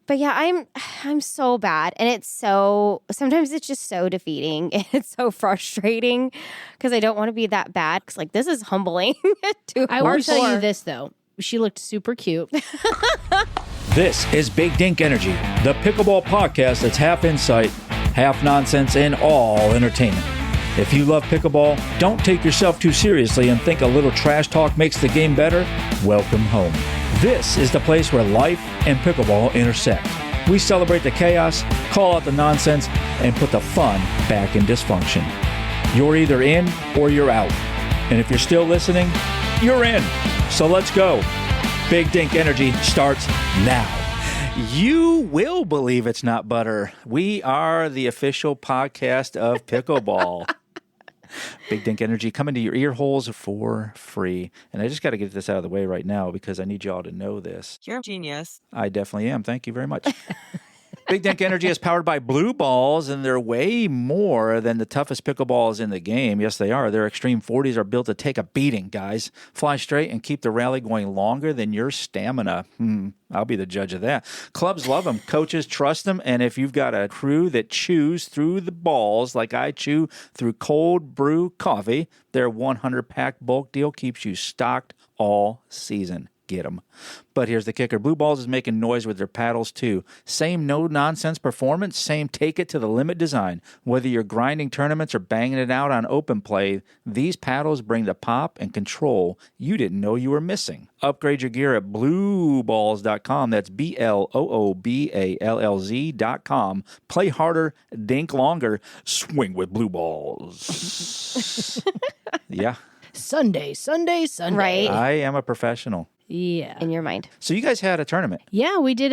But yeah, I'm so bad. And sometimes it's just so defeating and it's so frustrating because I don't want to be that bad. Because like, this is humbling. I will tell you this though. She looked super cute. This is Big Dink Energy, the pickleball podcast that's half insight, half nonsense, and all entertainment. If you love pickleball, don't take yourself too seriously and think a little trash talk makes the game better, welcome home. This is the place where life and pickleball intersect. We celebrate the chaos, call out the nonsense, and put the fun back in dysfunction. You're either in or you're out. And if you're still listening, you're in. So let's go. Big Dink Energy starts now. You will believe it's not butter. We are the official podcast of pickleball. Big Dink Energy coming to your ear holes for free. And I just got to get this out of the way right now because I need y'all to know this. You're a genius. I definitely am. Thank you very much. Big Dink Energy is powered by blue balls, and they're way more than the toughest pickleballs in the game. Yes, they are. Their Extreme 40s are built to take a beating, guys. Fly straight and keep the rally going longer than your stamina. I'll be the judge of that. Clubs love them. Coaches trust them. And if you've got a crew that chews through the balls like I chew through cold brew coffee, their 100-pack bulk deal keeps you stocked all season. Get them. But here's the kicker. Blue Balls is making noise with their paddles too. Same no-nonsense performance, same take-it-to-the-limit design. Whether you're grinding tournaments or banging it out on open play, these paddles bring the pop and control you didn't know you were missing. Upgrade your gear at blueballs.com. That's BLOOBALLZ.com. Play harder, dink longer, swing with Blue Balls. Yeah. Sunday. Right. I am a professional. Yeah. In your mind. So you guys had a tournament. Yeah, we did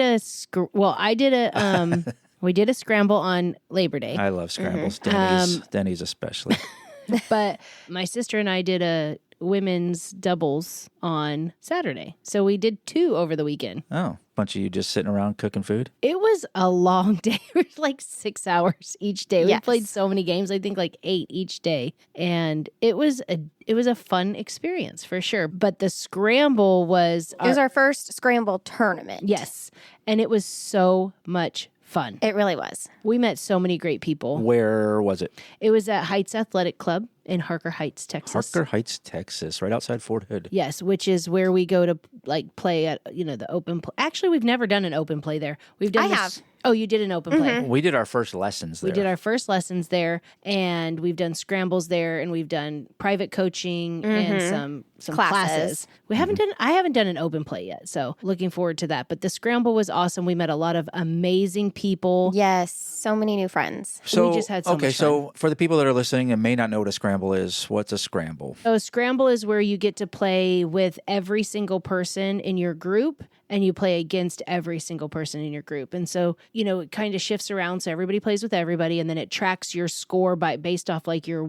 we did a scramble on Labor Day. I love scrambles. Denny's especially. But my sister and I did a women's doubles on Saturday. So we did 2 over the weekend. Oh, bunch of you just sitting around cooking food? It was a long day. It was like 6 hours each day. Yes. We played so many games, I think like 8 each day. And it was a fun experience for sure. But the scramble was It was our first scramble tournament. Yes. And it was so much fun. It really was. We met so many great people. Where was it? It was at Heights Athletic Club in Harker Heights, Texas. Harker Heights, Texas, right outside Fort Hood. Yes, which is where we go to like play at, the open play. Actually, we've never done an open play there. We've done I have. Oh, you did an open play. We did our first lessons there. We did our first lessons there, and we've done scrambles there, and we've done private coaching and some classes. We haven't done. I haven't done an open play yet, so looking forward to that. But the scramble was awesome. We met a lot of amazing people. Yes, so many new friends. So, we just had so much fun. So for the people that are listening and may not know what a scramble is, what's a scramble? So a scramble is where you get to play with every single person in your group, and you play against every single person in your group. And so, it kind of shifts around. So everybody plays with everybody, and then it tracks your score based off like your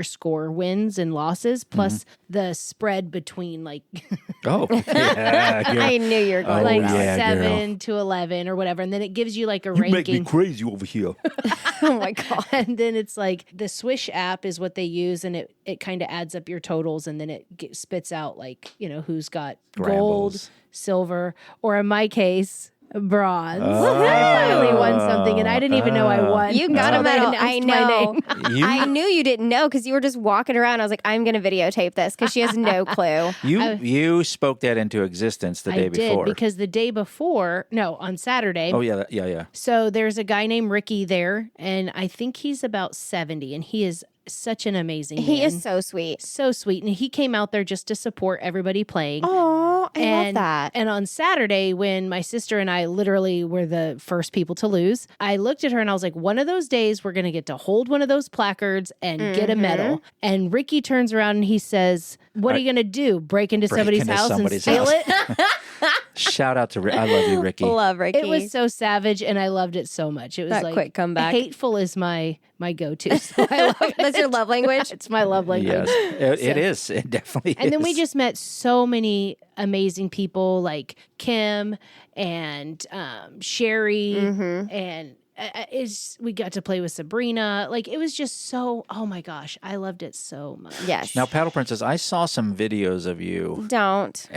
score wins and losses, plus the spread between like Oh, yeah. I knew you were going Oh, to yeah, 7 to 11 or whatever. And then it gives you like a ranking. make me crazy over here. Oh my God. And then it's like the Swish app is what they use, and it kind of adds up your totals, and then it spits out like, who's got gold, Scrambles. silver, or in my case, bronze. I finally won something, and I didn't even know I won. You got a medal. I announced my know. name. I knew you didn't know because you were just walking around. I was like, I'm going to videotape this because she has no clue. You spoke that into existence the day before. I did, because the day before, on Saturday. Oh, yeah. So there's a guy named Ricky there, and I think he's about 70, and he is such an amazing man. He is so sweet. So sweet. And he came out there just to support everybody playing. Oh, I love that. And on Saturday, when my sister and I literally were the first people to lose, I looked at her and I was like, one of those days we're going to get to hold one of those placards and get a medal. And Ricky turns around and he says, what are you going to do? Break into somebody's house and steal it? Shout out to Ricky. I love you, Ricky. Love Ricky. It was so savage, and I loved it so much. It was That like quick comeback. Hateful is my go-to. So I love it. That's your love language? It's my love language. Yes, it is. It definitely is. And then we just met so many amazing people like Kim and Sherry and we got to play with Sabrina. Like, it was just so, oh my gosh, I loved it so much. Yes. Now, Paddle Princess, I saw some videos of you. Don't.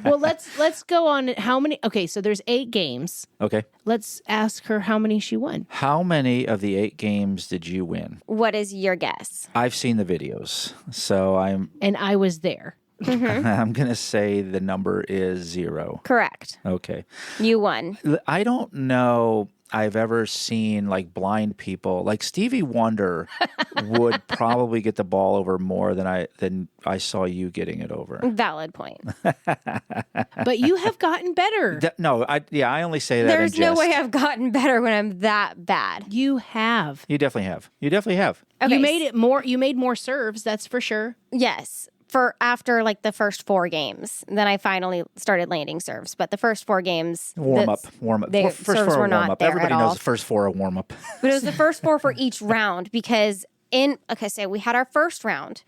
Well, let's go on. How many? Okay, so there's 8 games. Okay. Let's ask her how many she won. How many of the 8 games did you win? What is your guess? I've seen the videos, so And I was there. I'm going to say the number is 0. Correct. Okay. You won. I don't know I've ever seen like blind people. Like Stevie Wonder would probably get the ball over more than I saw you getting it over. Valid point. But you have gotten better. I only say that There's in no jest. way I've gotten better when I'm that bad. You have. You definitely have. You definitely have. Okay. You made it more. You made more serves. That's for sure. Yes. For after like the first 4 games, then I finally started landing serves. But the first 4 games, Warm up. the First serves 4 were are not warm up. there Everybody at knows all. the first 4 are warm up. But it was the first 4 for each round because so we had our first round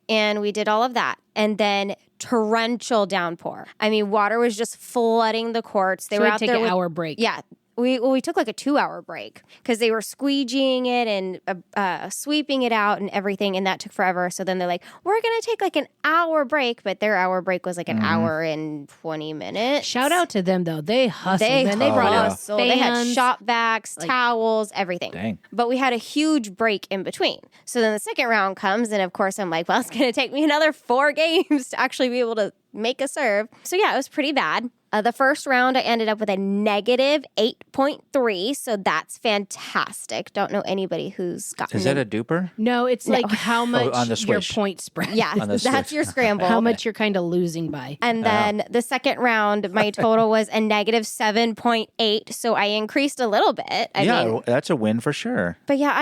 and we did all of that. And then torrential downpour. I mean, water was just flooding the courts. They So were we'd out take there an with, hour break. Yeah. We took like a 2-hour break because they were squeegeeing it and sweeping it out and everything, and that took forever. So then they're like, we're going to take like an hour break, but their hour break was like an hour and 20 minutes. Shout out to them though. They hustled. They man. They brought out hustled. They had fans. shop vacs, towels, everything. Dang. But we had a huge break in between. So then the second round comes, and of course I'm like, well, it's going to take me another 4 games to actually be able to make a serve. So yeah, it was pretty bad. The first round, I ended up with a negative 8.3, so that's fantastic. Don't know anybody who's gotten Is that a duper? No, it's like how much on the your swish. point spread. Yeah, On the that's switch. your scramble. How much you're kind of losing by. And then the second round, my total was a negative 7.8, so I increased a little bit. I mean, that's a win for sure. but yeah,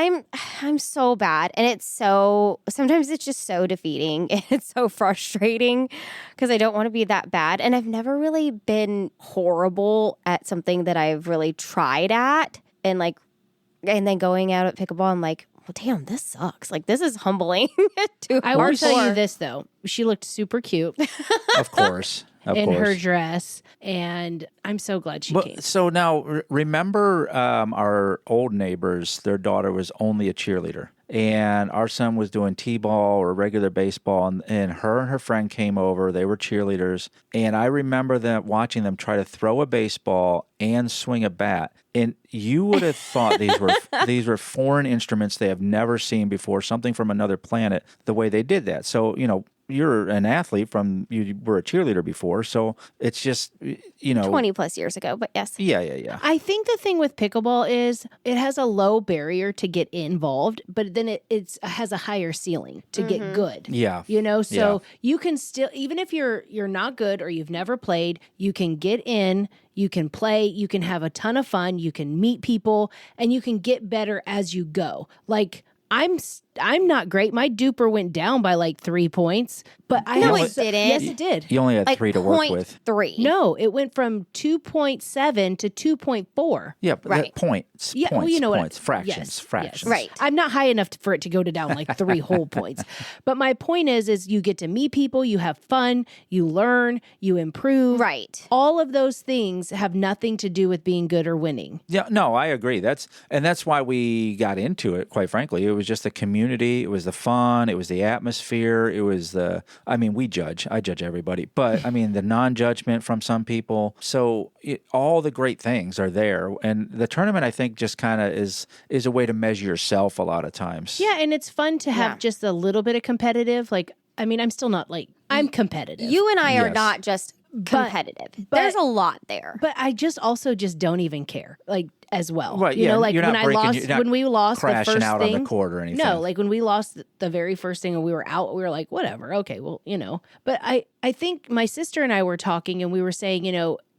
I'm so bad, and sometimes it's just so defeating. It's so frustrating because I don't want to be that bad, and I've never really been horrible at something that I've really tried at, and then going out at pickleball, I'm like, well, damn, this sucks. Like, this is humbling. I will tell you this though. She looked super cute Of course. in her dress, and I'm so glad she came. So now, remember our old neighbors, their daughter was only a cheerleader. And our son was doing t-ball or regular baseball, and her friend came over. They were cheerleaders. And I remember watching them try to throw a baseball and swing a bat. And you would have thought these were foreign instruments they have never seen before, something from another planet, the way they did that. So, you're an athlete you were a cheerleader before, so it's just 20 plus years ago, but yes. Yeah. I think the thing with pickleball is it has a low barrier to get involved, but then it has a higher ceiling to get good. Yeah. So you can still, even if you're not good or you've never played, you can get in, you can play, you can have a ton of fun, you can meet people, and you can get better as you go. Like, I'm not great. My duper went down by like 3 points, but it didn't. Yes, it did. You only had Like 3 to work with. 0.3. No, it went from 2.7 to 2.4. Yeah, but Right. points. Yeah, points, well, you know points, what? fractions, Yes, fractions. yes. Right. I'm not high enough for it to go down like 3 whole points. But my point is you get to meet people, you have fun, you learn, you improve. Right. All of those things have nothing to do with being good or winning. Yeah, no, I agree. That's why we got into it, quite frankly. It was just the community, it was the fun, it was the atmosphere, it was I judge everybody, but the non-judgment from some people. So all the great things are there. And the tournament, I think, just kind of is a way to measure yourself a lot of times. Yeah, and it's fun to have just a little bit of competitive. Like, I'm still not I'm competitive. You and I are Yes. not just competitive. but- There's a lot there. But I just don't even care, as well. Right, You yeah, know, like you're not when breaking- you're not when we lost the crashing first out thing on the court or anything. No, like when we lost the very first thing and we were out, we were like, whatever, okay, well, But I think my sister and I were talking and we were saying,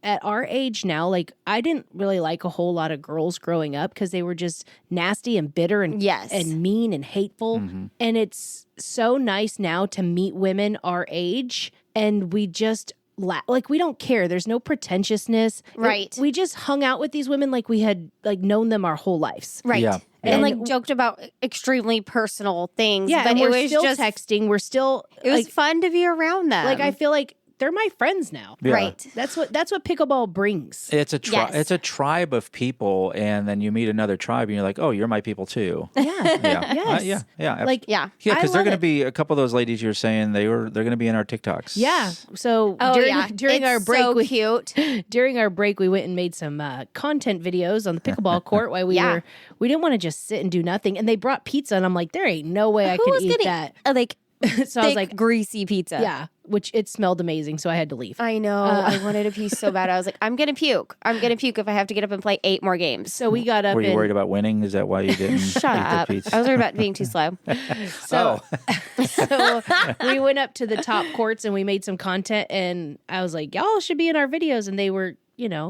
at our age now, like I didn't really like a whole lot of girls growing up because they were just nasty and bitter and Yes. and mean and hateful. And it's so nice now to meet women our age and we just like we don't care. There's no pretentiousness. Right. We just hung out with these women like we had known them our whole lives. Right. Yeah. And And- joked about extremely personal things. Yeah, but and it we're was still just texting. We're still it was fun to be around them. like I feel like they're my friends now. Yeah. Right. That's what pickleball brings. It's a Yes. it's a tribe of people, and then you meet another tribe, and you're like, oh, you're my people too. Yeah. Yeah, Yes. yeah. Like, Yeah. Yeah, I because they're love going to it. be a couple of those ladies you're saying they're going to be in our TikToks. Yeah. So Oh, during it's our break, so cute. during our break, we went and made some content videos on the pickleball court while we Yeah. we didn't want to just sit and do nothing. And they brought pizza, and I'm like, there ain't no way I Who can was eat gonna that. like So I was thick, like, greasy pizza? yeah, which it smelled amazing, so I had to leave. I know. I wanted a piece so bad. I was like, I'm gonna puke. I'm gonna puke if I have to get up and play 8 more games. So we got up Were you and worried about winning? Is that why you didn't Shut eat up. the pizza? I was worried about being too slow. so we went up to the top courts and we made some content, and I was like, y'all should be in our videos, and they were,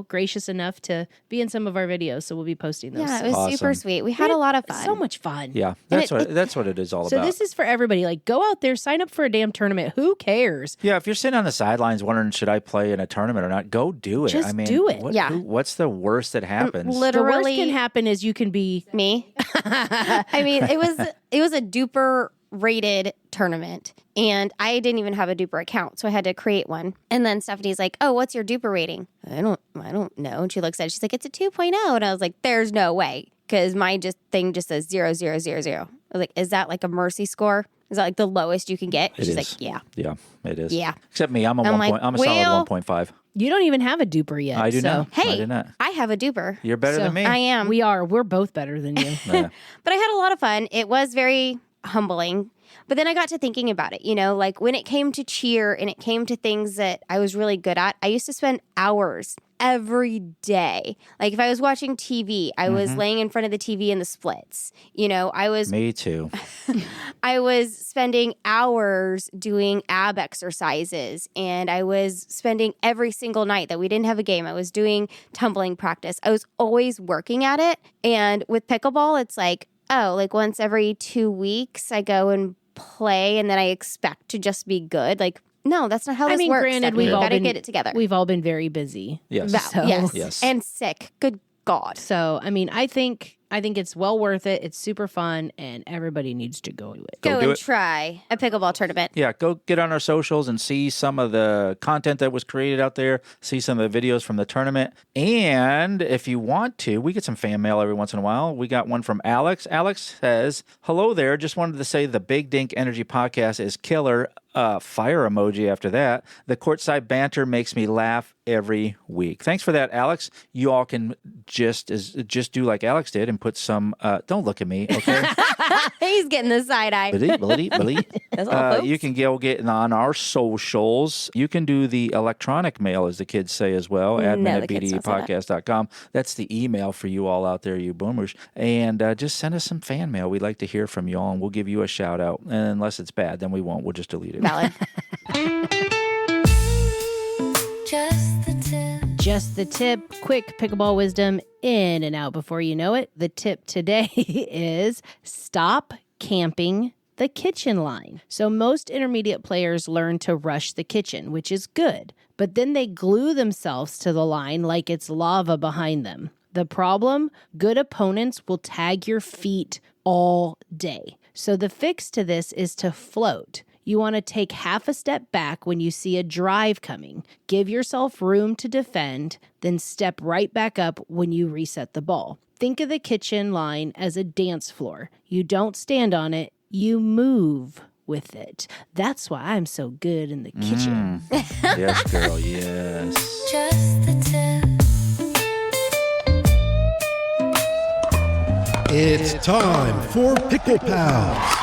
gracious enough to be in some of our videos, so we'll be posting those. Yeah, it was super Awesome. sweet. We had a lot of fun. So much fun. Yeah, that's what it is all So about. this is for everybody. Like, go out there, sign up for a damn tournament. Who cares? Yeah, if you're sitting on the sidelines wondering should I play in a tournament or not, go do it. Just I mean, do it. Yeah. What's the worst that happens? The worst Literally, can happen is you can be me. I mean, it was a duper-rated tournament, and I didn't even have a duper account, so I had to create one. And then Stephanie's like, "Oh, what's your duper rating?" I don't know. And she looks at it. She's like, "It's a 2.0." And I was like, "There's no way," because my thing just says 0.000. I was like, "Is that like a mercy score? Is that like the lowest you can get?" It She's is. like, "Yeah." Yeah, it is. Yeah. Except me, I'm a I'm 1. like, I'm a well- solid 1.5. you don't even have a duper yet. I do so. not. I Hey, do not. I have a duper. You're better So, than me. I am. We're both better than you. Yeah. But I had a lot of fun. It was very humbling. But then I got to thinking about it, like when it came to cheer and it came to things that I was really good at, I used to spend hours every day. Like if I was watching TV, I was laying in front of the TV in the splits. Me too. I was spending hours doing ab exercises, and I was spending every single night that we didn't have a game. I was doing tumbling practice. I was always working at it. And with pickleball, it's like, once every 2 weeks I go and play, and then I expect to just be good. Like, no, that's not how this works. Granted, Stephanie. we've You all gotta been get it together. We've all been very busy. Yes. Yes. Yes. And sick. Good God. So, I mean, I think it's well worth it. It's super fun, and everybody needs to go do it. Go Go do and it. try a pickleball tournament. Yeah, go get on our socials and see some of the content that was created out there, see some of the videos from the tournament. And if you want to, we get some fan mail every once in a while. We got one from Alex. Alex says, "Hello there. Just wanted to say the Big Dink Energy podcast is killer." Fire emoji after that. The courtside banter makes me laugh every week. Thanks for that, Alex. You all can just do like Alex did and put some. Don't look at me, okay? He's getting the side eye. That's all, folks. You can go get on our socials. You can do the electronic mail, as the kids say as well, admin at the kids don't say that. bdepodcast.com. That's the email for you all out there, you boomers. And just send us some fan mail. We'd like to hear from you all, and we'll give you a shout out. And unless it's bad, then we won't. We'll just delete it. Valid. Just the tip. Quick pickleball wisdom in and out before you know it. The tip today is stop camping the kitchen line. So most intermediate players learn to rush the kitchen, which is good, but then they glue themselves to the line like it's lava behind them. The problem? Good opponents will tag your feet all day. So the fix to this is to float. You want to take half a step back when you see a drive coming. Give yourself room to defend, then step right back up when you reset the ball. Think of the kitchen line as a dance floor. You don't stand on it, you move with it. That's why I'm so good in the kitchen. Yes, girl, yes. Just the tip. It's time for Pickle Pals.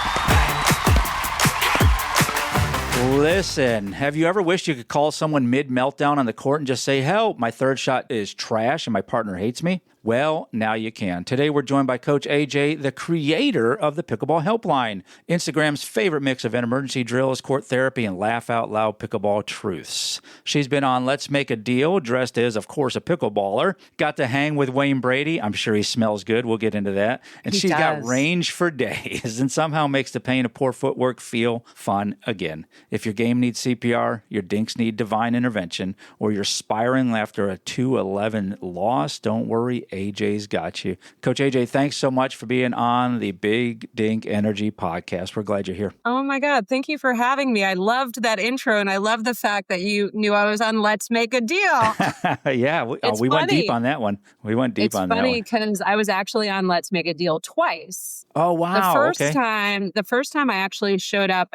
Listen, have you ever wished you could call someone mid-meltdown on the court and just say, "Help, my third shot is trash and my partner hates me"? Well, now you can. Today we're joined by Coach AJ, the creator of the Pickleball Helpline, Instagram's favorite mix of emergency drills, court therapy, and laugh-out-loud pickleball truths. She's been on Let's Make a Deal, dressed as, of course, a pickleballer. Got to hang with Wayne Brady. I'm sure he smells good. We'll get into that. And she's got range for days and somehow makes the pain of poor footwork feel fun again. If your game needs CPR, your dinks need divine intervention, or you're spiraling after a 2-11 loss, don't worry, AJ's got you. Coach AJ, thanks so much for being on the Big Dink Energy podcast. We're glad you're here. Oh my God. Thank you for having me. I loved that intro, and I love the fact that you knew I was on Let's Make a Deal. Yeah, we went deep on that one. We went deep on that one. It's funny because I was actually on Let's Make a Deal twice. Oh, wow. The first time I actually showed up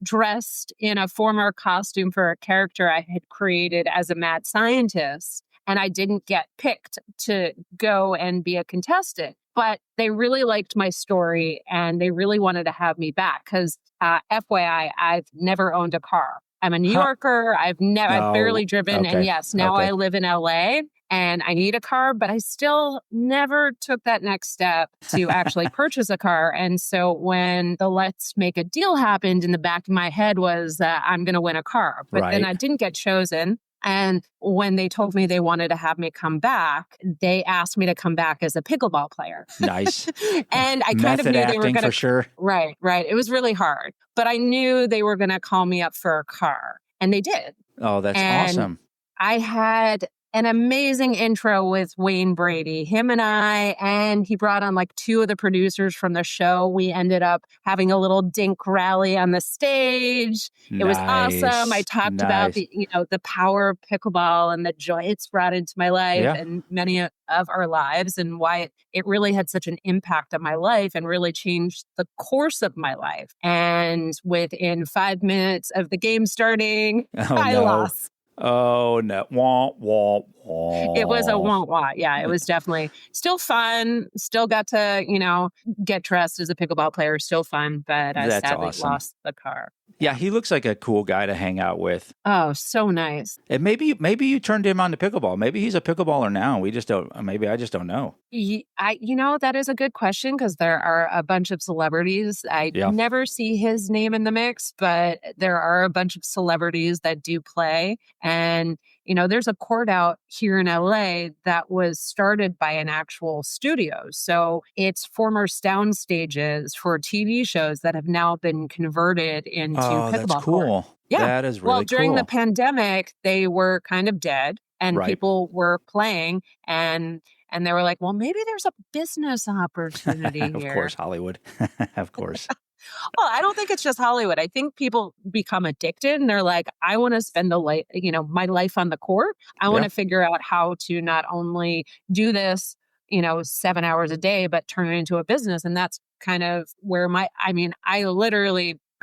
dressed in a former costume for a character I had created as a mad scientist, and I didn't get picked to go and be a contestant. But they really liked my story, and they really wanted to have me back because, FYI, I've never owned a car. I'm a New Yorker. I've barely driven. Okay. And yes, now I live in LA and I need a car, but I still never took that next step to actually purchase a car. And so when the Let's Make a Deal happened, in the back of my head was that I'm going to win a car. But then I didn't get chosen. And when they told me they wanted to have me come back, they asked me to come back as a pickleball player. Nice. And I kind of knew they were going to. For sure. Right. It was really hard. But I knew they were going to call me up for a car. And they did. Oh, that's awesome. I had an amazing intro with Wayne Brady. Him and he brought on like two of the producers from the show. We ended up having a little Dink rally on the stage. It was awesome. I talked about the power of pickleball and the joy it's brought into my life and many of our lives, and why it really had such an impact on my life and really changed the course of my life. And within 5 minutes of the game starting, I lost. Oh, no. Wah, wah, wah. It was a wah-wah. Yeah, it was definitely still fun. Still got to, get dressed as a pickleball player. Still fun, but I sadly lost the car. Yeah, he looks like a cool guy to hang out with. Oh, so nice. And maybe you turned him on to pickleball. Maybe he's a pickleballer now. We just don't. Maybe I just don't know. That is a good question because there are a bunch of celebrities. I never see his name in the mix, but there are a bunch of celebrities that do play. And there's a court out here in LA that was started by an actual studio. So it's former sound stages for TV shows that have now been converted into pickleball that's cool. court. Yeah. That is really cool. Well, during cool. the pandemic, they were kind of dead and people were playing and they were like, well, maybe there's a business opportunity here. Of course, Hollywood. Of course. Well, I don't think it's just Hollywood. I think people become addicted and they're like, I want to spend my life on the court. I want to figure out how to not only do this, 7 hours a day, but turn it into a business. And that's kind of where I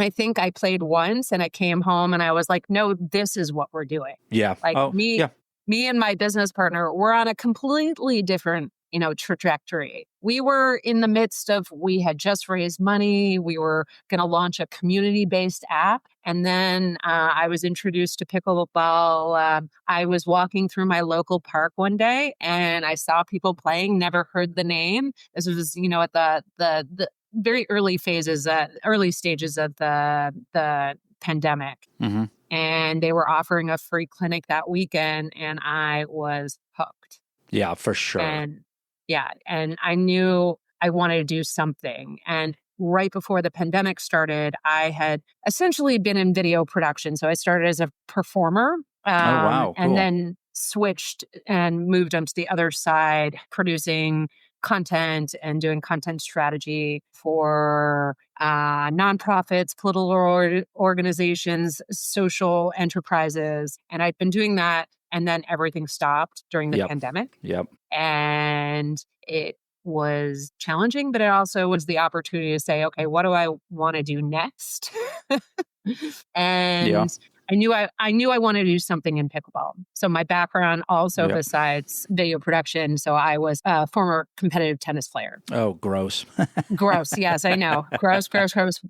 think I played once and I came home and I was like, no, this is what we're doing. Yeah. Me and my business partner were on a completely different trajectory. We were in the midst of, we had just raised money. We were going to launch a community-based app. And then I was introduced to pickleball. I was walking through my local park one day and I saw people playing, never heard the name. This was, at the very early stages of the pandemic. Mm-hmm. And they were offering a free clinic that weekend and I was hooked. Yeah, for sure. And I knew I wanted to do something. And right before the pandemic started, I had essentially been in video production. So I started as a performer. Cool. And then switched and moved onto the other side, producing content and doing content strategy for nonprofits, political organizations, social enterprises. And I'd been doing that. And then everything stopped during the pandemic. Yep. And it was challenging, but it also was the opportunity to say, okay, what do I want to do next? And I knew I wanted to do something in pickleball. So my background also besides video production. So I was a former competitive tennis player. Oh, gross. Gross. Yes, I know. Gross.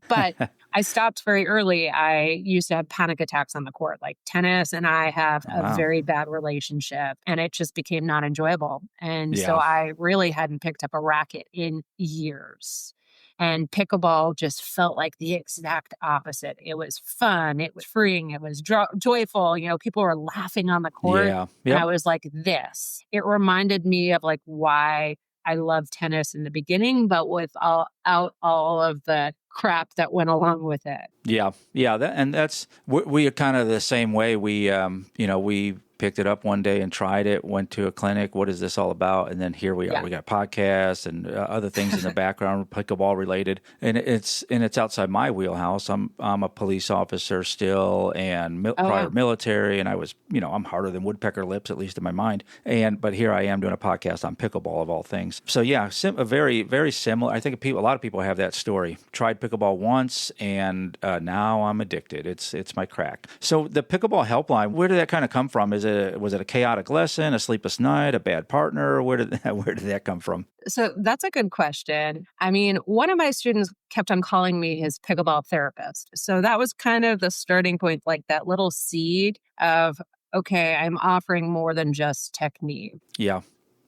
But I stopped very early. I used to have panic attacks on the court, like tennis and I have a very bad relationship and it just became not enjoyable. And so I really hadn't picked up a racket in years. And pickleball just felt like the exact opposite. It was fun. It was freeing. It was joyful. People were laughing on the court. Yeah. And I was like, this. It reminded me of like why I loved tennis in the beginning, but without all of the crap that went along with it. Yeah. That's we are kind of the same way. We we picked it up one day and tried it, went to a clinic. What is this all about? And then here we are. Yeah. We got podcasts and other things in the background, pickleball related, and it's outside my wheelhouse. I'm a police officer still, and prior military, and I was I'm harder than woodpecker lips, at least in my mind. But here I am doing a podcast on pickleball of all things. So yeah, a very very similar. I think a lot of people have that story. Tried pickleball once, and now I'm addicted. It's my crack. So the Pickleball Helpline, where did that kind of come from? Was it a chaotic lesson, a sleepless night, a bad partner? Where did that come from? So that's a good question. I mean, one of my students kept on calling me his pickleball therapist. So that was kind of the starting point, like that little seed of, okay, I'm offering more than just technique. Yeah.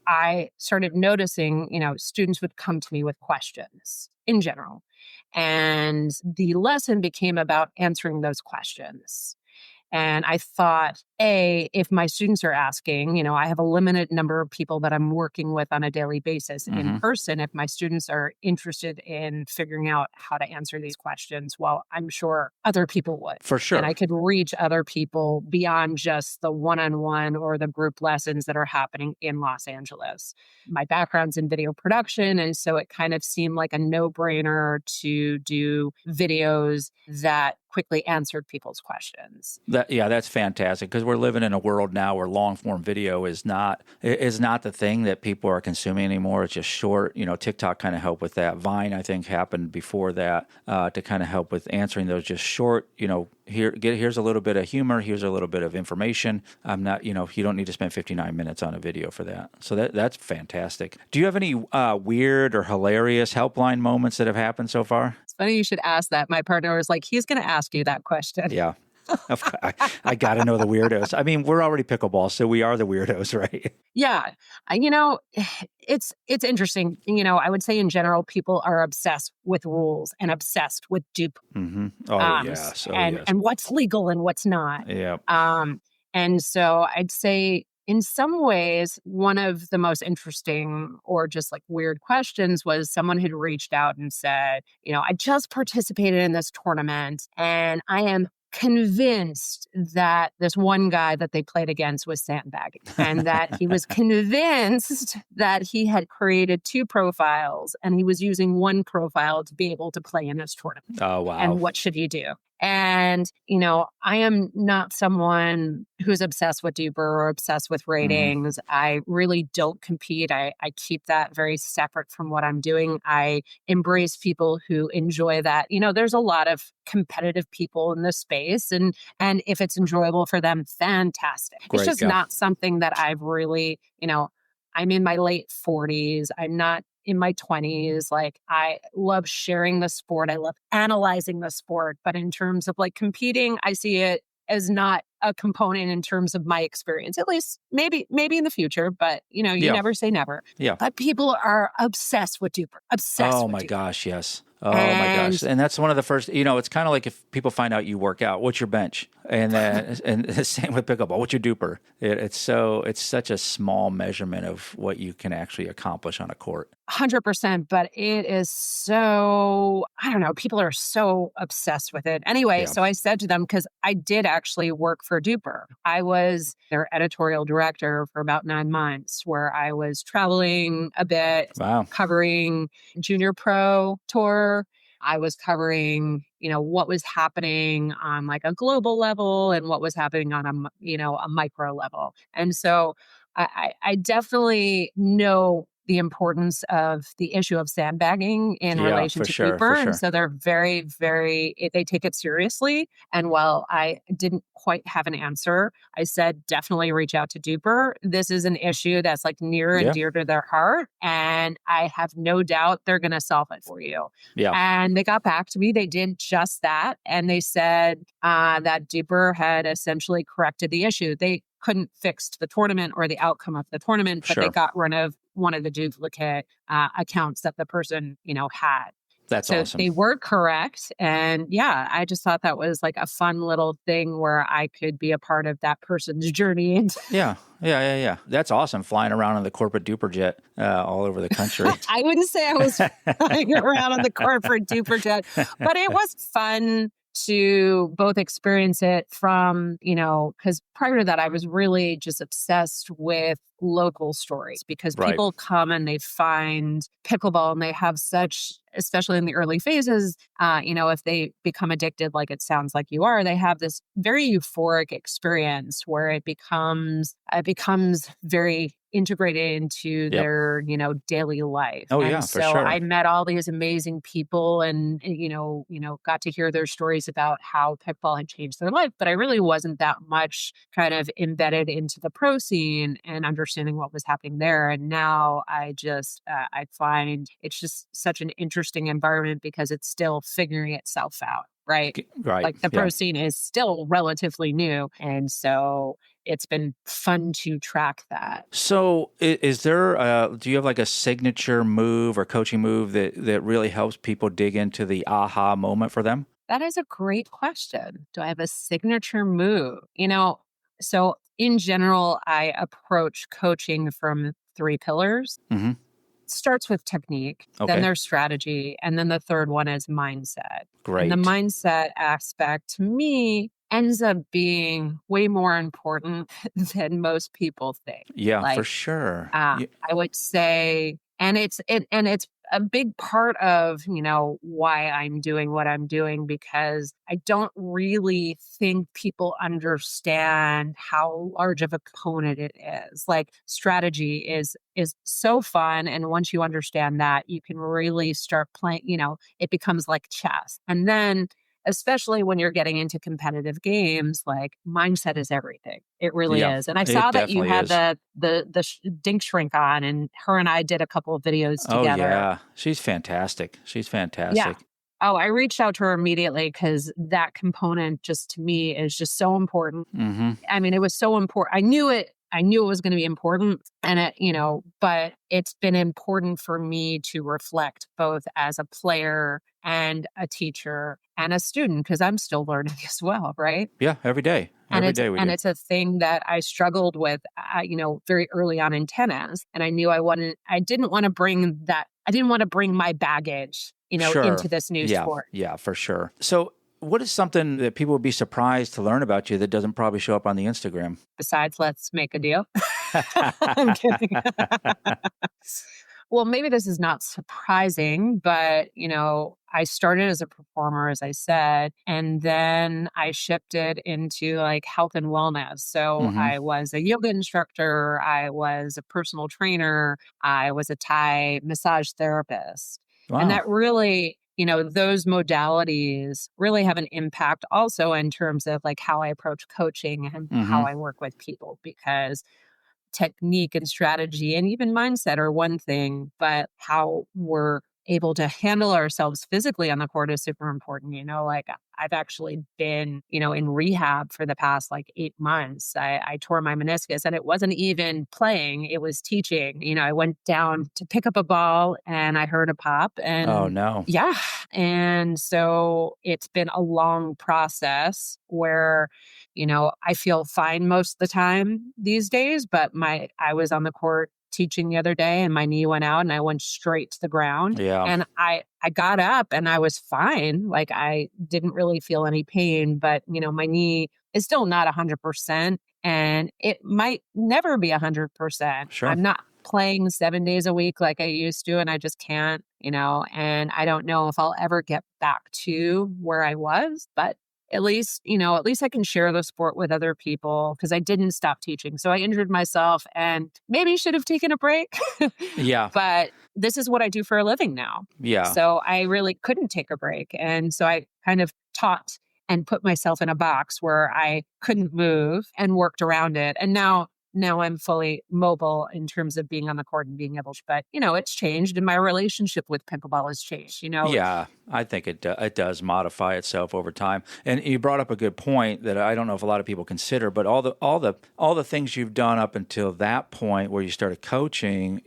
I started noticing, students would come to me with questions in general. And the lesson became about answering those questions. And I thought, if my students are asking, I have a limited number of people that I'm working with on a daily basis in person. If my students are interested in figuring out how to answer these questions, well, I'm sure other people would. For sure. And I could reach other people beyond just the one-on-one or the group lessons that are happening in Los Angeles. My background's in video production, and so it kind of seemed like a no-brainer to do videos that quickly answered people's questions. That's fantastic, because we're living in a world now where long form video is not the thing that people are consuming anymore. It's just short. TikTok kind of helped with that. Vine, I think, happened before that to kind of help with answering those just short. Here's a little bit of humor. Here's a little bit of information. I'm not. You don't need to spend 59 minutes on a video for that. So that's fantastic. Do you have any weird or hilarious helpline moments that have happened so far? It's funny you should ask that. My partner was like, he's going to ask you that question. Yeah. I got to know the weirdos. I mean, we're already pickleball, so we are the weirdos, right? Yeah. It's interesting. I would say in general, people are obsessed with rules and obsessed with dupe. Mm-hmm. Oh, yes. And what's legal and what's not. Yeah. And so I'd say in some ways, one of the most interesting or just like weird questions was someone who'd reached out and said, I just participated in this tournament and I am convinced that this one guy that they played against was sandbagging, and that he was convinced that he had created two profiles and he was using one profile to be able to play in this tournament. Oh, wow. And what should he do? And, I am not someone who's obsessed with duper or obsessed with ratings. I really don't compete. I keep that very separate from what I'm doing. I embrace people who enjoy that. There's a lot of competitive people in this space, and if it's enjoyable for them, fantastic. Great, it's just not something that I've really, I'm in my late 40s. I'm not in my 20s. Like, I love sharing the sport. I love analyzing the sport. But in terms of like competing, I see it as not a component in terms of my experience, at least maybe in the future. But, you never say never. Yeah. But people are obsessed with duper. Oh, my gosh. Yes. Oh, my gosh. And that's one of the first, it's kind of like if people find out you work out, what's your bench? And then, and the same with pickleball, what's your duper? It's such a small measurement of what you can actually accomplish on a court. 100%. But it is so, I don't know, people are so obsessed with it. Anyway, So I said to them, because I did actually work for Duper. I was their editorial director for about 9 months, where I was traveling a bit, covering Junior Pro Tour. I was covering, what was happening on like a global level and what was happening on a micro level. And so I definitely know the importance of the issue of sandbagging in relation to Duper. And so they're very, very, they take it seriously. And while I didn't quite have an answer, I said, definitely reach out to Duper. This is an issue that's like near and dear to their heart. And I have no doubt they're going to solve it for you. Yeah. And they got back to me. They did just that. And they said that Duper had essentially corrected the issue. They couldn't fix the tournament or the outcome of the tournament, but they got rid of one of the duplicate accounts that the person, had. That's So awesome. they were correct. And yeah, I just thought that was like a fun little thing where I could be a part of that person's journey. Yeah. That's awesome. Flying around on the corporate duper jet all over the country. I wouldn't say I was flying around on the corporate duper jet, but it was fun to both experience it from, because prior to that, I was really just obsessed with local stories because Right. people come and they find pickleball and they have such, especially in the early phases, if they become addicted, like it sounds like you are, they have this very euphoric experience where it becomes very integrated into their, daily life. Oh, and yeah, so for sure. I met all these amazing people and, got to hear their stories about how pickleball had changed their life. But I really wasn't that much kind of embedded into the pro scene and understanding what was happening there. And now I just, I find it's just such an interesting environment because it's still figuring itself out. Right. Right. Like the pro scene is still relatively new. And so it's been fun to track that. So is there, do you have like a signature move or coaching move that really helps people dig into the aha moment for them? That is a great question. Do I have a signature move? So in general, I approach coaching from 3 pillars. Mm-hmm. Starts with technique, then there's strategy, and then the third one is mindset. Great. And the mindset aspect to me ends up being way more important than most people think. Yeah, for sure. I would say, and it's a big part of, why I'm doing what I'm doing, because I don't really think people understand how large of a component it is. Like strategy is so fun. And once you understand that, you can really start playing, it becomes like chess. And then especially when you're getting into competitive games, like mindset is everything. It really is. And I saw that you had the Dink shrink on, and her and I did a couple of videos together. Oh, yeah. She's fantastic. Yeah. Oh, I reached out to her immediately because that component just to me is just so important. Mm-hmm. I mean, it was so important. I knew it was going to be important, and but it's been important for me to reflect both as a player and a teacher and a student, because I'm still learning as well, right? Yeah, every day. Every day we do. It's a thing that I struggled with, very early on in tennis, and I knew I didn't want to bring my baggage, into this new sport. Yeah, for sure. So what is something that people would be surprised to learn about you that doesn't probably show up on the Instagram? Besides, let's make a deal. I'm kidding. Well, maybe this is not surprising, but, I started as a performer, as I said, and then I shifted into like health and wellness. So I was a yoga instructor. I was a personal trainer. I was a Thai massage therapist. Wow. And that really, those modalities really have an impact also in terms of like how I approach coaching and how I work with people, because technique and strategy and even mindset are one thing, but how we're able to handle ourselves physically on the court is super important. Like I've actually been, in rehab for the past like 8 months. I tore my meniscus, and it wasn't even playing, it was teaching. I went down to pick up a ball and I heard a pop, and oh no. Yeah. And so it's been a long process where, I feel fine most of the time these days, but I was on the court teaching the other day and my knee went out and I went straight to the ground. Yeah. And I got up and I was fine. Like I didn't really feel any pain, but my knee is still not 100%, and it might never be 100%. Sure. I'm not playing 7 days a week like I used to, and I just can't, and I don't know if I'll ever get back to where I was, but at least I can share the sport with other people, because I didn't stop teaching. So I injured myself and maybe should have taken a break. Yeah. But this is what I do for a living now. Yeah. So I really couldn't take a break. And so I kind of taught and put myself in a box where I couldn't move and worked around it. And now I'm fully mobile in terms of being on the court and being able to, but it's changed, and my relationship with pickleball has changed, Yeah, I think it does modify itself over time. And you brought up a good point that I don't know if a lot of people consider, but all the things you've done up until that point where you started coaching,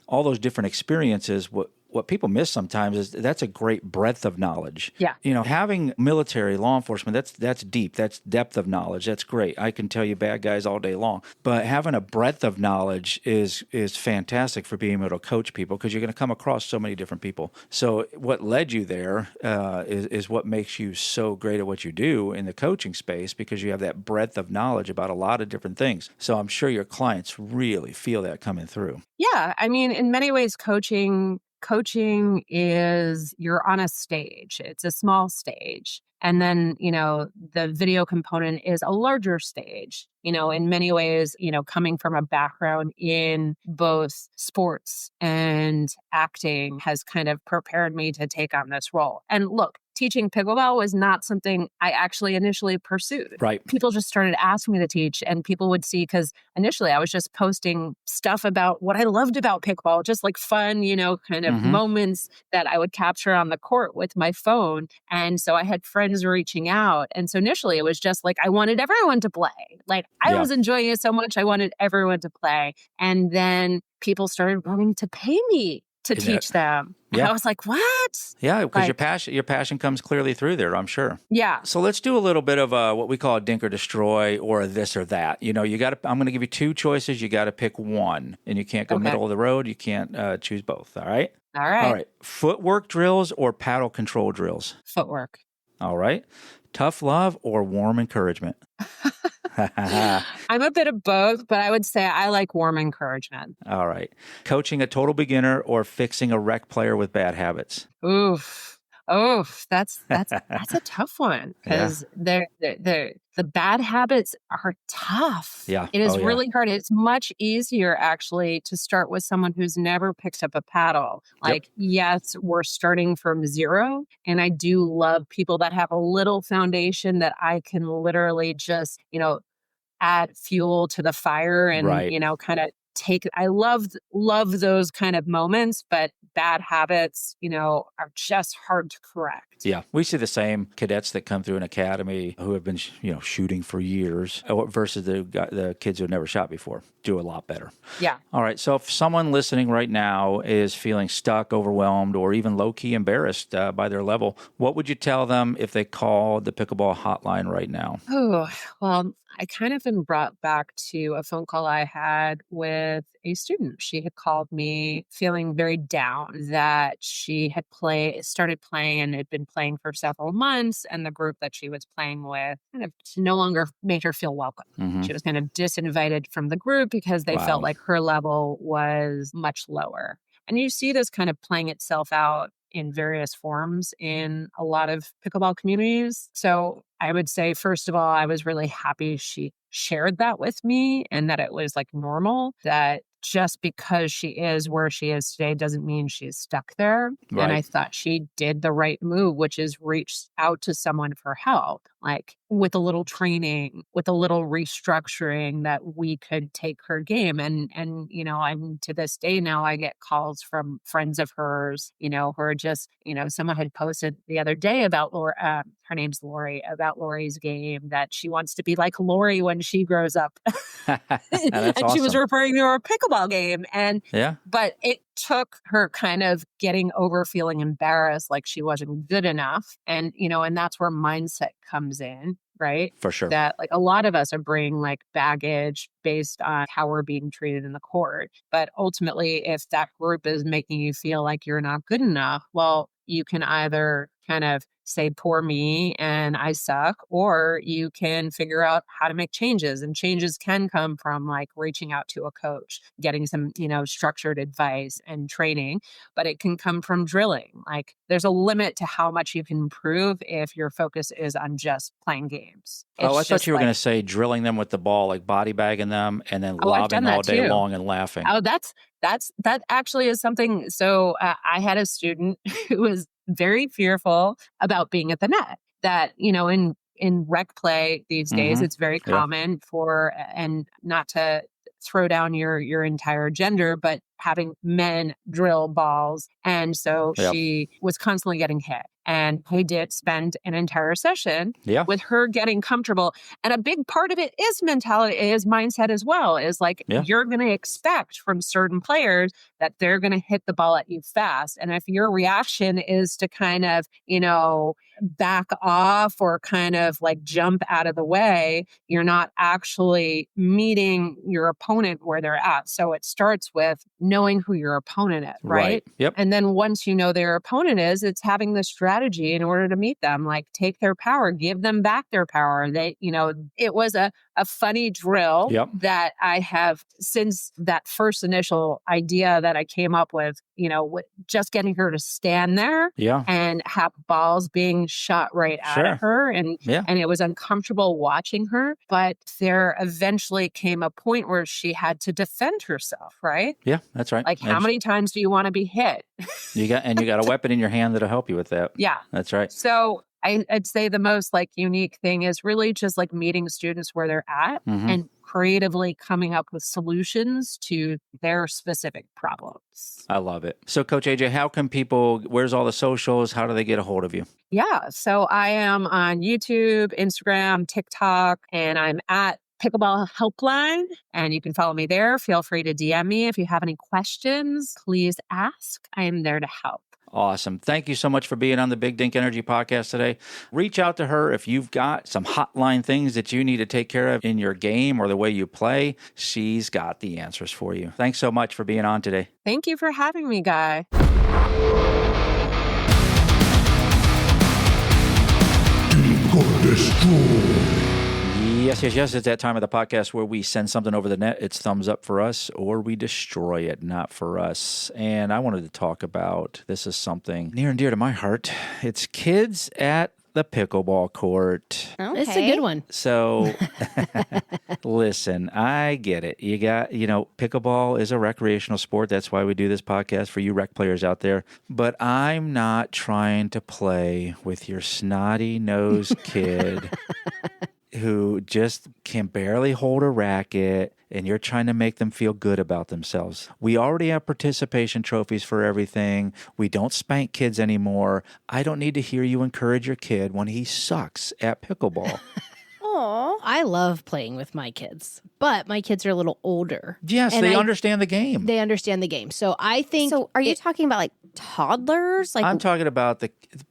all those different experiences, what people miss sometimes is that's a great breadth of knowledge. Yeah. Having military, law enforcement, that's deep. That's depth of knowledge. That's great. I can tell you bad guys all day long. But having a breadth of knowledge is fantastic for being able to coach people, because you're going to come across so many different people. So what led you there is what makes you so great at what you do in the coaching space, because you have that breadth of knowledge about a lot of different things. So I'm sure your clients really feel that coming through. Yeah. I mean, in many ways, coaching is you're on a stage. It's a small stage. And then, the video component is a larger stage. In many ways, coming from a background in both sports and acting has kind of prepared me to take on this role. And look, teaching pickleball was not something I actually initially pursued. Right. People just started asking me to teach, and people would see, because initially I was just posting stuff about what I loved about pickleball, just like fun, kind of moments that I would capture on the court with my phone. And so I had friends reaching out. And so initially it was just like, I wanted everyone to play. Like I was enjoying it so much, I wanted everyone to play. And then people started wanting to pay me to teach them. And I was like, what? Yeah, because your passion comes clearly through there, I'm sure. Yeah. So let's do a little bit of what we call a dink or destroy, or a this or that. I'm going to give you two choices. You got to pick one, and you can't go middle of the road. You can't choose both. All right? All right. Footwork drills or paddle control drills? Footwork. All right. Tough love or warm encouragement? I'm a bit of both, but I would say I like warm encouragement. All right. Coaching a total beginner or fixing a rec player with bad habits? Oof. That's a tough one, because the bad habits are tough. Yeah. It is really hard. It's much easier actually to start with someone who's never picked up a paddle. Like, yes, we're starting from zero. And I do love people that have a little foundation that I can literally just, add fuel to the fire and, kind of I love those kind of moments, but bad habits, are just hard to correct. Yeah. We see the same cadets that come through an academy who have been, shooting for years versus the kids who have never shot before. Do a lot better. Yeah. All right. So if someone listening right now is feeling stuck, overwhelmed, or even low-key embarrassed by their level, what would you tell them if they call the pickleball hotline right now? Oh, well, I kind of been brought back to a phone call I had with a student. She had called me feeling very down that she had started playing and had been playing for several months. And the group that she was playing with kind of no longer made her feel welcome. Mm-hmm. She was kind of disinvited from the group because they felt like her level was much lower. And you see this kind of playing itself out in various forms in a lot of pickleball communities. So I would say, first of all, I was really happy she shared that with me, and that it was like normal, that just because she is where she is today doesn't mean she's stuck there. Right. And I thought she did the right move, which is reach out to someone for help, like with a little training, with a little restructuring, that we could take her game. And I'm to this day now, I get calls from friends of hers, who are just, someone had posted the other day about Laura, her name's Lori, about Lori's game, that she wants to be like Lori when she grows up. And awesome. She was referring to her pickleball game. But it took her kind of getting over feeling embarrassed, like she wasn't good enough. And, and that's where mindset comes in, right? For sure. That like a lot of us are bringing like baggage based on how we're being treated in the court. But ultimately, if that group is making you feel like you're not good enough, well, you can either kind of say, poor me and I suck, or you can figure out how to make changes. And changes can come from like reaching out to a coach, getting some, structured advice and training, but it can come from drilling. Like there's a limit to how much you can improve if your focus is on just playing games. I thought you were going to say drilling them with the ball, like body bagging them and then lobbing all day long and laughing. Oh, that actually is something. So I had a student who was very fearful about being at the net. That, in rec play these days, it's very common for, and not to throw down your entire gender, but having men drill balls. And so Yep. she was constantly getting hit. And I did spend an entire session Yeah. with her getting comfortable. And a big part of it is mentality, is mindset as well, is like Yeah. you're going to expect from certain players that they're going to hit the ball at you fast. And if your reaction is to kind of, back off or kind of like jump out of the way, you're not actually meeting your opponent where they're at. So it starts with knowing who your opponent is, right? Yep. And then once you know their opponent is, it's having the strategy in order to meet them, like take their power, give them back their power. It was a funny drill Yep. that I have since that first initial idea that I came up with, with just getting her to stand there Yeah. and have balls being shot right Sure. at her. And Yeah. it was uncomfortable watching her. But there eventually came a point where she had to defend herself, right? Yeah, that's right. Like, how many times do you want to be hit? You got a weapon in your hand that'll help you with that. Yeah. That's right. So I'd say the most like unique thing is really just like meeting students where they're at Mhm. and creatively coming up with solutions to their specific problems. I love it. So, Coach AJ, where's all the socials? How do they get a hold of you? Yeah. So I am on YouTube, Instagram, TikTok, and I'm at Pickleball Helpline, and you can follow me there. Feel free to DM me if you have any questions. Please ask. I am there to help. Awesome. Thank you so much for being on the Big Dink Energy podcast today. Reach out to her if you've got some hotline things that you need to take care of in your game or the way you play. She's got the answers for you. Thanks so much for being on today. Thank you for having me, Guy. Got destroyed. Yes. It's that time of the podcast where we send something over the net. It's thumbs up for us or we destroy it, not for us. And I wanted to talk about, this is something near and dear to my heart. It's kids at the pickleball court. Okay. It's a good one. So, listen, I get it. Pickleball is a recreational sport. That's why we do this podcast for you rec players out there. But I'm not trying to play with your snotty-nosed kid who just can barely hold a racket, and you're trying to make them feel good about themselves. We already have participation trophies for everything. We don't spank kids anymore. I don't need to hear you encourage your kid when he sucks at pickleball. Aw. I love playing with my kids, but my kids are a little older. Yes, And they I- understand the game. They understand the game. So I think. So are you talking about like toddlers? Like I'm talking about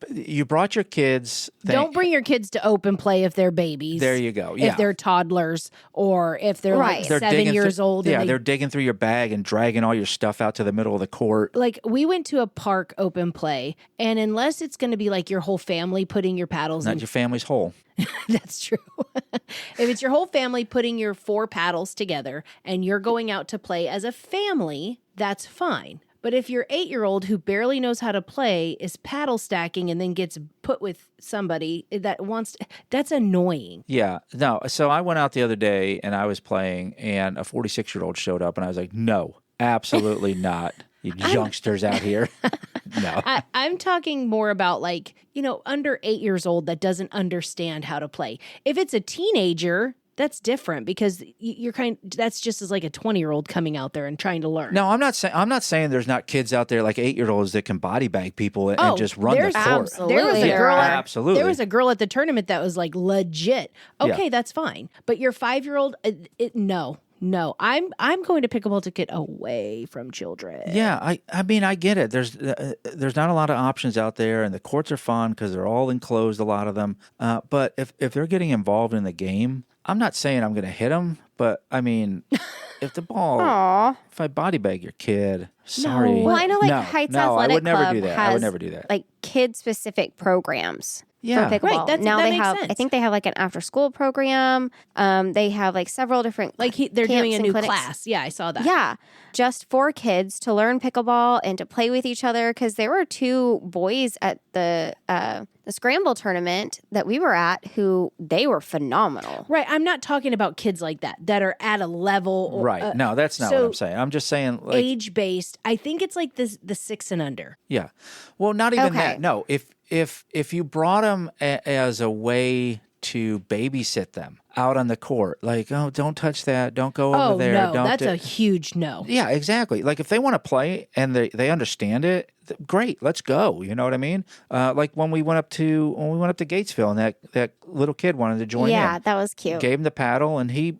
you brought your kids. Don't bring your kids to open play if they're babies. There you go. Yeah. If they're toddlers or if they're Right. like They're 7 digging years old. Yeah, and they're digging through your bag and dragging all your stuff out to the middle of the court. like we went to a park open play, and unless it's going to be like your whole family putting your paddles Not in, your family's whole. that's true. If it's your whole family putting your 4 paddles together and you're going out to play as a family, that's fine. But if your 8-year-old who barely knows how to play is paddle stacking and then gets put with somebody that's annoying. Yeah. No. So I went out the other day and I was playing, and a 46-year-old showed up, and I was like, no, absolutely not. You youngsters out here. No. I'm talking more about like, under 8 years old that doesn't understand how to play. If it's a teenager, that's different because that's just as like a 20-year-old coming out there and trying to learn. No, I'm not saying there's not kids out there like 8-year-olds that can body bag people and just run the court. absolutely. There was a There girl. are. Absolutely. There was a girl at the tournament that was like legit. Okay, Yeah. that's fine. But your 5-year-old, no. I'm going to pickleball to get away from children. Yeah, I mean, I get it. There's not a lot of options out there, and the courts are fun because they're all enclosed, a lot of them. But if they're getting involved in the game, I'm not saying I'm going to hit them, but I mean, if the ball, Aw. if I body bag your kid, sorry. Well, I know like No, Heights no, Athletic I would never Club do that. has I would never do that. like kid-specific programs. Yeah. For pickleball. Right, now that they makes have. sense. I think they have like an after-school program. They have like several different Like they're camps doing a and new clinics. class. Yeah, I saw that. Yeah, just for kids to learn pickleball and to play with each other. Because there were 2 boys at the Scramble tournament that we were at who they were phenomenal. Right. I'm not talking about kids like that are at a level. Right. No, that's not what I'm saying. I'm just saying, like, age-based. I think it's like the 6 and under. yeah. Well, not even Okay. that. No, if you brought them as a way to babysit them, out on the court. Like, oh, don't touch that. Don't go Oh, over there. no, Don't that's a huge no. Yeah, exactly. Like if they want to play and they understand it, great, let's go. You know what I mean? Like when we went up to Gatesville and that little kid wanted to join in. Yeah, that was cute. Gave him the paddle and he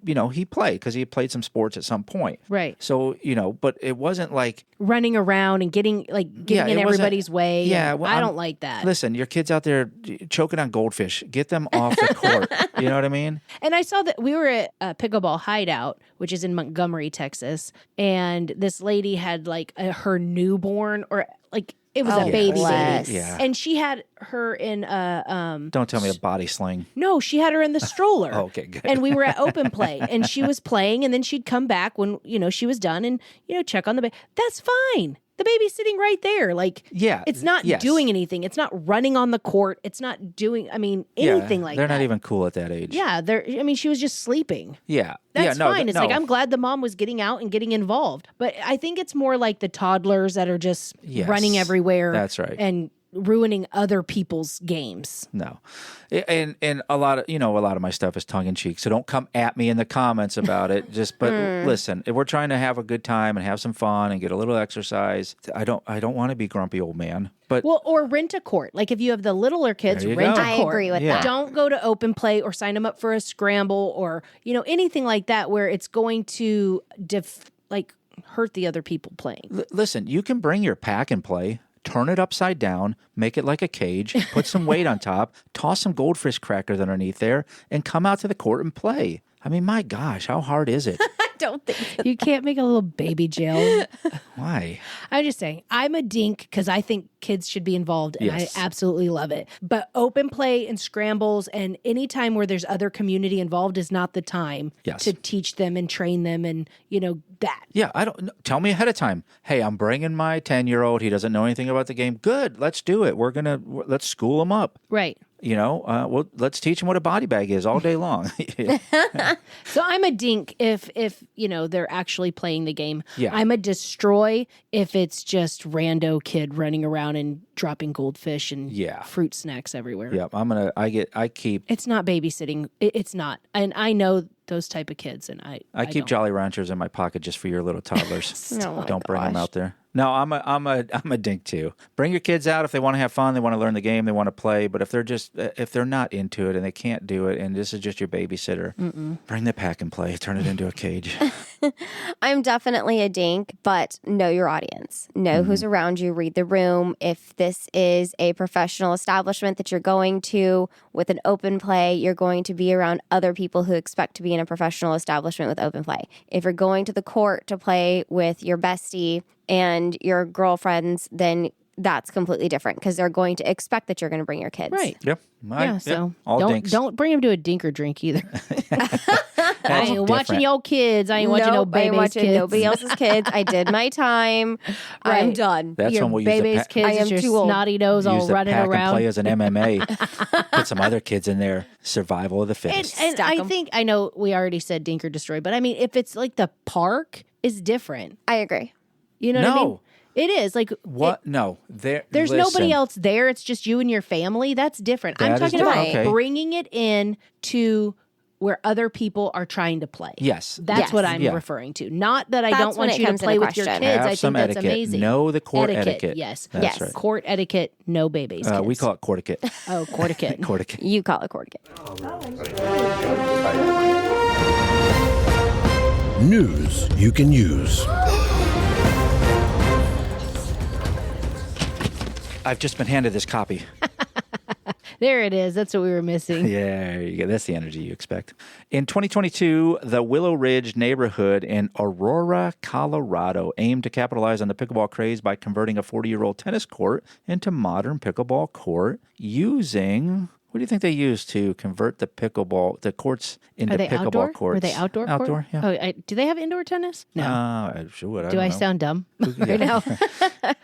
played because he played some sports at some point. Right. So, but it wasn't like Running around and getting in everybody's way. Yeah, well, I don't like that. Listen, your kid's out there choking on goldfish. Get them off the court. You know what I mean? And I saw that we were at a Pickleball Hideout, which is in Montgomery, Texas, and this lady had like her newborn, or like it was a baby bless. baby. Yeah. And she had her in a Don't tell me a body sling. no, she had her in the stroller. Okay, good. And we were at open play, and she was playing, and then she'd come back when she was done, and check on the baby. That's fine. The baby's sitting right there. Like, Yeah, it's not yes. doing anything. It's not running on the court. It's not doing, anything like that. They're not even cool at that age. Yeah, she was just sleeping. Yeah. That's yeah, no, fine. It's like, I'm glad the mom was getting out and getting involved. But I think it's more like the toddlers that are just Yes, running everywhere. that's right. And ruining other people's games. No. And a lot of my stuff is tongue in cheek. So don't come at me in the comments about it. But listen, if we're trying to have a good time and have some fun and get a little exercise, I don't want to be grumpy old man. But Or rent a court. Like if you have the littler kids, There you rent go. a I court. agree with Yeah. that. Don't go to open play or sign them up for a scramble or, anything like that where it's going to hurt the other people playing. listen, you can bring your pack and play. Turn it upside down, make it like a cage, put some weight on top, toss some goldfish crackers underneath there, and come out to the court and play. I mean, my gosh, how hard is it? I don't think so. You can't make a little baby jail. Why? I'm just saying, I'm a dink because I think kids should be involved and Yes. I absolutely love it. But open play and scrambles and any time where there's other community involved is not the time Yes. to teach them and train them and, that. Yeah, I don't know. Tell me ahead of time. Hey, I'm bringing my 10-year-old. He doesn't know anything about the game. Good, let's do it. Let's school him up. Right. Well, let's teach him what a body bag is all day long. So I'm a dink if they're actually playing the game. Yeah. I'm a destroy if it's just rando kid running around and dropping goldfish and Yeah. fruit snacks everywhere. Yep, I keep It's not babysitting. It's not. And I know those type of kids and I keep don't. Jolly Ranchers in my pocket just for your little toddlers. Oh my Don't bring them gosh. out there. No, I'm a dink too. Bring your kids out if they want to have fun, they want to learn the game, they want to play. But if they're not into it and they can't do it, and this is just your babysitter, bring the pack and play. Turn it into a cage. I'm definitely a dink, but know your audience. Know who's around you. Read the room. If this is a professional establishment that you're going to with an open play, you're going to be around other people who expect to be in a professional establishment with open play. If you're going to the court to play with your bestie and your girlfriends, then that's completely different because they're going to expect that you're going to bring your kids. Right. Yep. Yeah, so all dinks. don't bring them to a dinker drink either. I ain't watching different. your kids. I ain't watching no Nope, I ain't baby's watching kids. nobody else's kids. I did my time. I'm Right. done. That's your when we'll use the baby's kids. I am is your too old. snotty nose all use the running pack and around. play as an MMA. Put some other kids in there. Survival of the fittest. And Stack I 'em. think I know we already said dink or destroy, but I mean if it's like the park is different. I agree. You know what I mean? No. It is like What? No. There's nobody else there. It's just you and your family. That's different. I'm That is talking about different. Okay. bringing it in to where other people are trying to play. Yes. That's Yes. what I'm Yeah. referring to. Not that I That's don't when want it you to comes play into with your question. kids. Have I some think that's etiquette. amazing. Know the court etiquette. Yes. That's Yes. right. Court etiquette, no babies. Kids. We call it courtiquette. Oh, court etiquette. Courtiquette. You call it courtiquette. News you can use. I've just been handed this copy. There it is. That's what we were missing. Yeah, there you go. That's the energy you expect. In 2022, the Willow Ridge neighborhood in Aurora, Colorado, aimed to capitalize on the pickleball craze by converting a 40-year-old tennis court into modern pickleball court using... What do you think they used to convert the courts into Are they pickleball outdoor? courts? Were they outdoor? court? Outdoor, yeah. Do they have indoor tennis? No. Sure. Do I sound dumb Yeah. right now?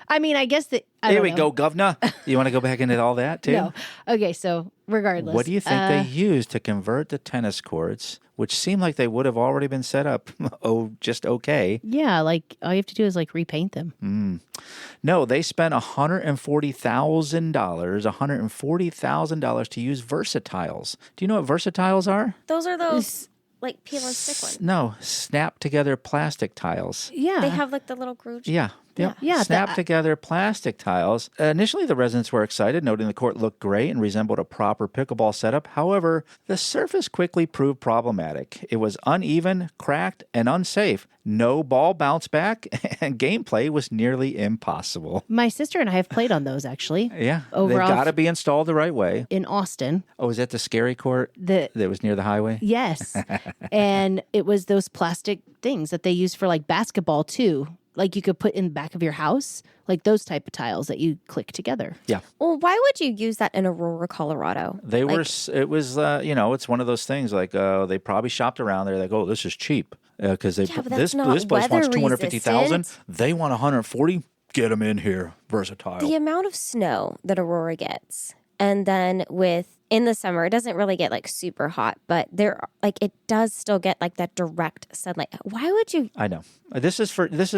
I mean, I guess that. Here we go, governor. You want to go back into all that too? No. Okay, so regardless. What do you think they used to convert the tennis courts, which seem like they would have already been set up just okay? Yeah, like all you have to do is like repaint them. No, they spent $140,000 to use versatiles. Do you know what versatiles are? Those are those like peel and stick ones. No, snap together plastic tiles. Yeah. They have like the little grooves. Yeah. Yep. Yeah, Snap together plastic tiles. Initially, the residents were excited, noting the court looked great and resembled a proper pickleball setup. However, the surface quickly proved problematic. It was uneven, cracked, and unsafe. No ball bounce back, and gameplay was nearly impossible. My sister and I have played on those actually. Yeah, Over they've off- got to be installed the right way. In Austin. Oh, is that the scary court The that was near the highway? Yes. And it was those plastic things that they use for like basketball too. Like you could put in the back of your house, like those type of tiles that you click together. Yeah. Well, why would you use that in Aurora, Colorado? It was, it's one of those things like they probably shopped around there like, oh, this is cheap. Because but that's this not place wants weather 250,000. resistant. They want 140. Get them in here. Versatile. The amount of snow that Aurora gets, and then in the summer, it doesn't really get like super hot, but it does still get like that direct sunlight. Why would you? I know. This is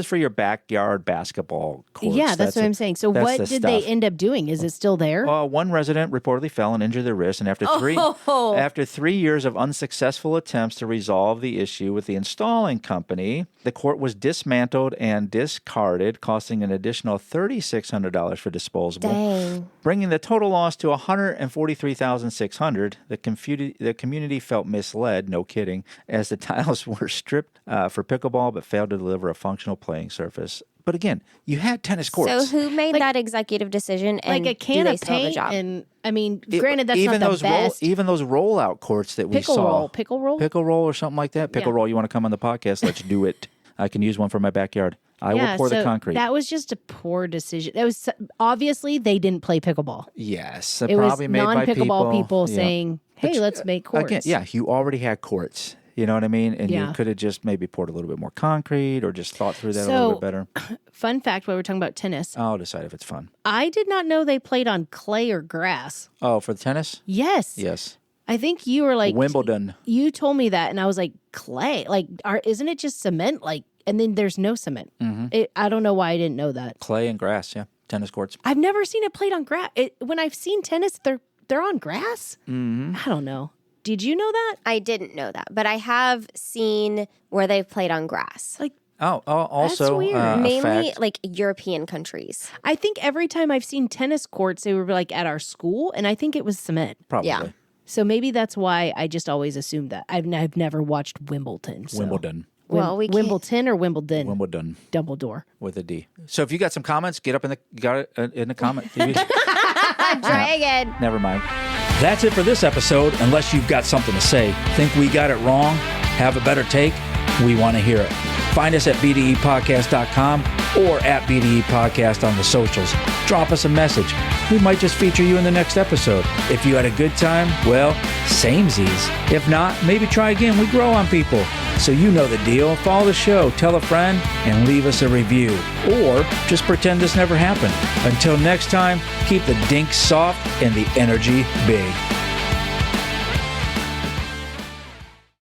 for your backyard basketball courts. Yeah, that's what I'm saying. So that's what the did they stuff. end up doing? Is it still there? One resident reportedly fell and injured their wrist, and after 3 years of unsuccessful attempts to resolve the issue with the installing company, the court was dismantled and discarded, costing an additional $3,600 for disposable, Dang. bringing the total loss to $143,600. The community felt misled, no kidding, as the tiles were stripped for pickleball but failed to deliver a functional playing surface. But again, you had tennis courts. So who made that executive decision? And like a can do they of still have the paint, job? and I mean, granted, that's not the best. Even those rollout courts that we Pickle saw. roll, pickle roll? Pickle roll or something like that. Pickle Yeah. roll, you want to come on the podcast? Let's do it. I can use one for my backyard. I will pour the so concrete. That was just a poor decision. That was obviously they didn't play pickleball. Yes. It Probably was made by non-pickleball people Yeah. saying, "Hey, let's make courts." Again, yeah, you already had courts. You know what I mean? And you Yeah. could have just maybe poured a little bit more concrete or just thought through that a So- little bit better. Fun fact: while we're talking about tennis, I'll decide if it's fun. I did not know they played on clay or grass. Oh, for the tennis? Yes. Yes. I think you were like Wimbledon. You told me that, and I was like, clay. Like, isn't it just cement? Like, and then there's no cement. I don't know why I didn't know that. Clay and grass, yeah. Tennis courts. I've never seen it played on grass. When I've seen tennis, they're on grass. I don't know. Did you know that? I didn't know that, but I have seen where they've played on grass. Like, Also, weird. a Mainly fact- like European countries. I think every time I've seen tennis courts, they were like at our school, and I think it was cement. probably. Yeah. So maybe that's why I just always assumed that. I've never watched Wimbledon. So. Wimbledon. Well, we can't- Wimbledon or Wimbledon? Wimbledon Dumbledore. with a D. So if you got some comments, get up in the comment. Dragon. Never mind. That's it for this episode. Unless you've got something to say, think we got it wrong, have a better take, we want to hear it. Find us at bdepodcast.com or at BDE Podcast on the socials. Drop us a message. We might just feature you in the next episode. If you had a good time, well, samesies. If not, maybe try again. We grow on people. So you know the deal. Follow the show, tell a friend, and leave us a review. Or just pretend this never happened. Until next time, keep the dink soft and the energy big.